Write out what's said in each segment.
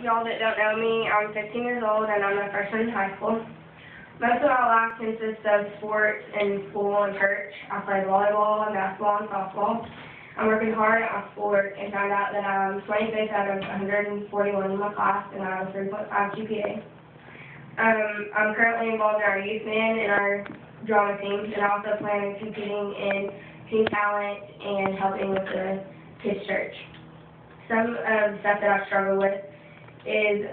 y'all that don't know me, I'm 15 years old and I'm a freshman in high school. Most of my life consists of sports in school and church. I play volleyball, basketball, and softball. I'm working hard at my sport and found out that I'm 25th out of 141 in my class and I have a 3.5 GPA. I'm currently involved in our youth band and our drama teams, and I also plan on competing in teen talent and helping with the kids' church. Some of the stuff that I've struggled with is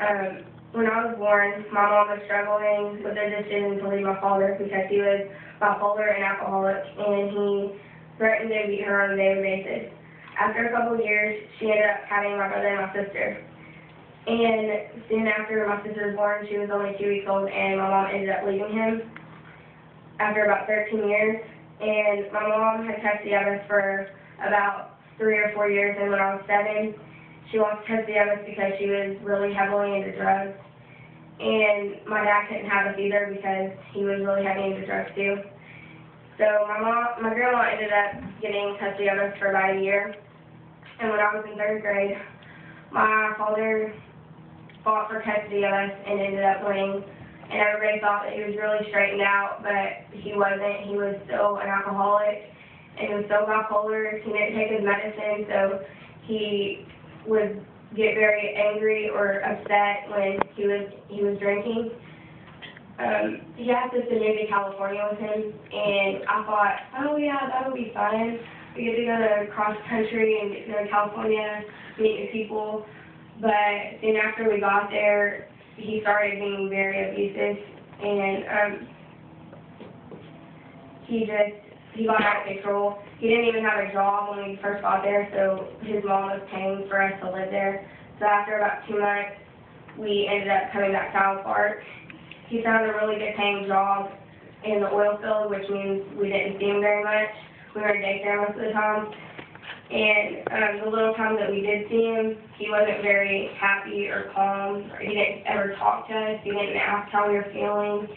when I was born, my mom was struggling with the decision to leave my father because he was bipolar and alcoholic, and he threatened to beat her on a daily basis. After a couple of years, she ended up having my brother and my sister. And soon after my sister was born, she was only 2 weeks old, and my mom ended up leaving him after about 13 years. And my mom had custody of us for about 3 or 4 years, and when I was 7, she lost custody of us because she was really heavily into drugs. And my dad couldn't have us either because he was really heavy into drugs too. So my grandma ended up getting custody of us for about a year. And when I was in 3rd grade, my father fought for custody of us and ended up winning. And everybody thought that he was really straightened out, but he wasn't. He was still an alcoholic, and he was still bipolar. He didn't take his medicine, so he would get very angry or upset when he was drinking. He asked us to move to California with him, and I thought, oh yeah, that would be fun. We get to go to cross country and get to go to California, meet new people. But soon after we got there, he started being very abusive, and he got out of control. He didn't even have a job when we first got there, so his mom was paying for us to live there. So after about 2 months, we ended up coming back to South Park. He found a really good paying job in the oil field, which means we didn't see him very much. We were in daycare most of the time. And the little time that we did see him, he wasn't very happy or calm. Or he didn't ever talk to us. He didn't ask how we were feeling.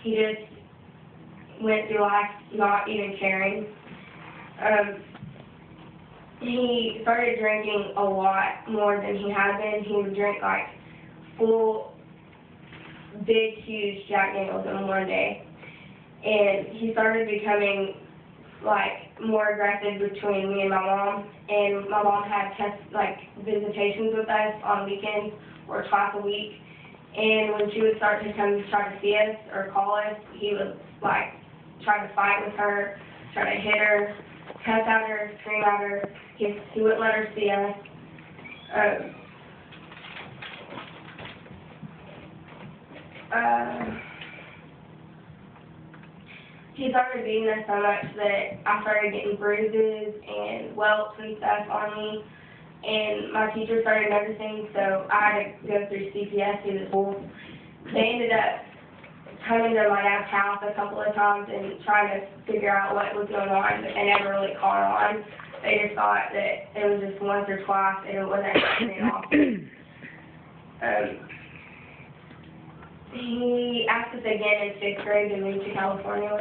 He just went through life not even caring. He started drinking a lot more than he had been. He would drink like full, big, huge Jack Daniels in one day. And he started becoming like more aggressive between me and my mom. And my mom had visitations with us on weekends or twice a week. And when she would start to come try to see us or call us, he would like try to fight with her, try to hit her, cuss at her, scream at her. He wouldn't let her see us. He started beating us so much that I started getting bruises and welts and stuff on me. And my teacher started noticing, so I had to go through CPS through the school. They ended up coming to my dad's house a couple of times and trying to figure out what was going on, but they never really caught on. They just thought that it was just once or twice and it wasn't happening often. He asked us again in 6th grade to move to California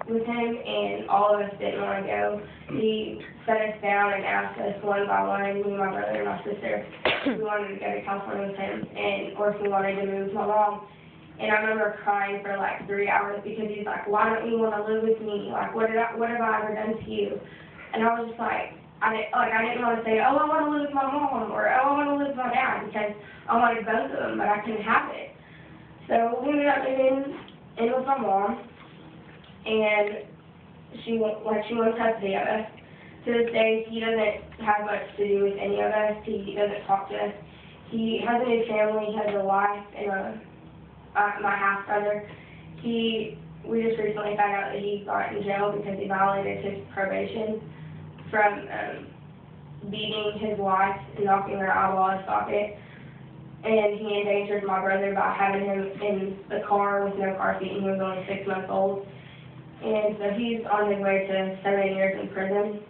with him, and all of us didn't want to go. He set us down and asked us one by one, me, my brother, and my sister, if we wanted to go to California with him, or if we wanted to move with my mom. And I remember crying for like 3 hours because he's like, why don't you want to live with me? Like, what have I ever done to you? And I was just like, I didn't want to say, oh, I want to live with my mom, or oh, I want to live with my dad, because I wanted both of them, but I couldn't have it. So we ended up moving in with my mom, and she wants custody of us. To this day, he doesn't have much to do with any of us. He doesn't talk to us. He has a new family. He has a wife and my half brother. We just recently found out that he got in jail because he violated his probation from beating his wife and knocking her eyeball out of socket. And he endangered my brother by having him in the car with no car seat, and he was only 6 months old. And so he's on his way to 7 years in prison.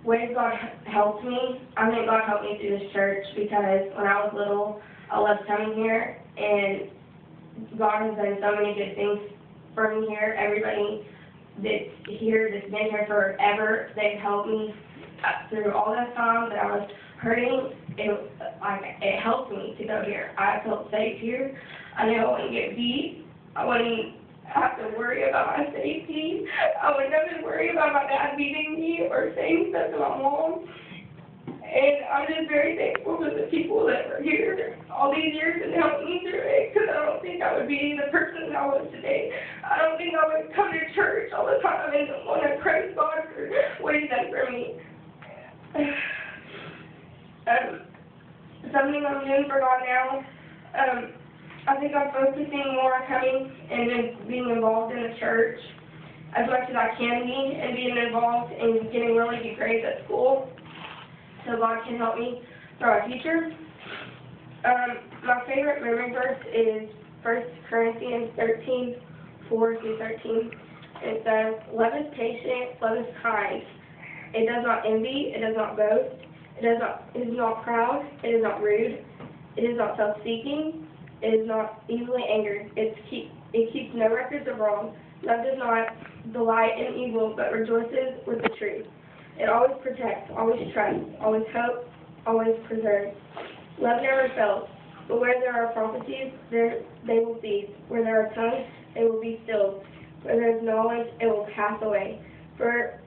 Ways God helped me, I think God helped me through this church because when I was little, I loved coming here, and God has done so many good things for me here. Everybody that's been here forever, they've helped me through all that time that I was hurting, it helped me to go here. I felt safe here. I knew I wouldn't get beat. I wouldn't have to worry about my safety. I wouldn't have to worry about my dad beating me or saying stuff to my mom. And I'm just very thankful for the people that were here all these years and helped me through it, because I don't think I would be the person I was today. I don't think I would come to church all the time and want to praise God for what He's done for me. Something I'm doing for God now, I think I'm focusing more on coming and then being involved in the church as much as I can be, and being involved in getting really good grades at school, so God can help me through our future. My favorite memory verse is 1 Corinthians 13:4-13. It says, "Love is patient, love is kind. It does not envy, it does not boast, it is not proud, it is not rude, it is not self-seeking, it is not easily angered, it keeps no records of wrong. Love does not delight in evil, but rejoices with the truth. It always protects, always trusts, always hopes, always preserves. Love never fails, but where there are prophecies, they will cease. Where there are tongues, they will be stilled. Where there is knowledge, it will pass away. For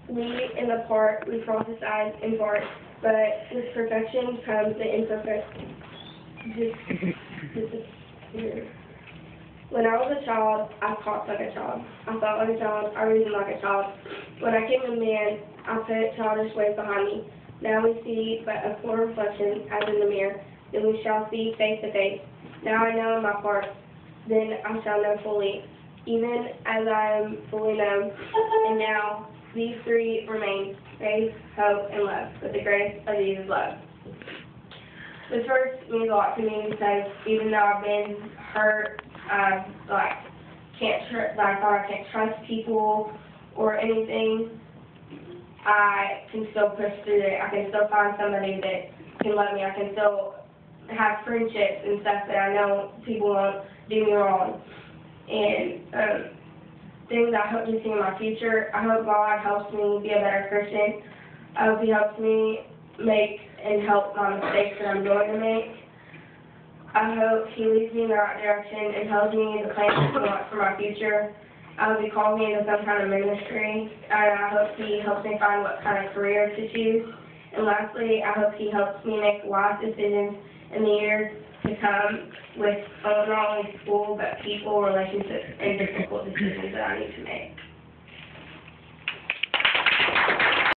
we in the part, we prophesy in part, but with perfection comes the imperfect. When I was a child, I talked like a child. I thought like a child. I reasoned like a child. When I came a man, I put childish ways behind me. Now we see but a full reflection as in the mirror. Then we shall see face to face. Now I know in my part. Then I shall know fully, even as I am fully known. And now these three remain: faith, hope, and love. But the greatest of these is love." This verse means a lot to me because even though I've been hurt, I thought I can't trust people or anything, I can still push through it. I can still find somebody that can love me. I can still have friendships and stuff that I know people won't do me wrong. And things I hope to see in my future. I hope God helps me be a better Christian. I hope He helps me make and help my mistakes that I'm going to make. I hope He leads me in the right direction and tells me the plans He wants for my future. I hope He calls me into some kind of ministry. And I hope He helps me find what kind of career to choose. And lastly, I hope He helps me make wise decisions in the years to come with not only school, but people, relationships, and difficult decisions that I need to make.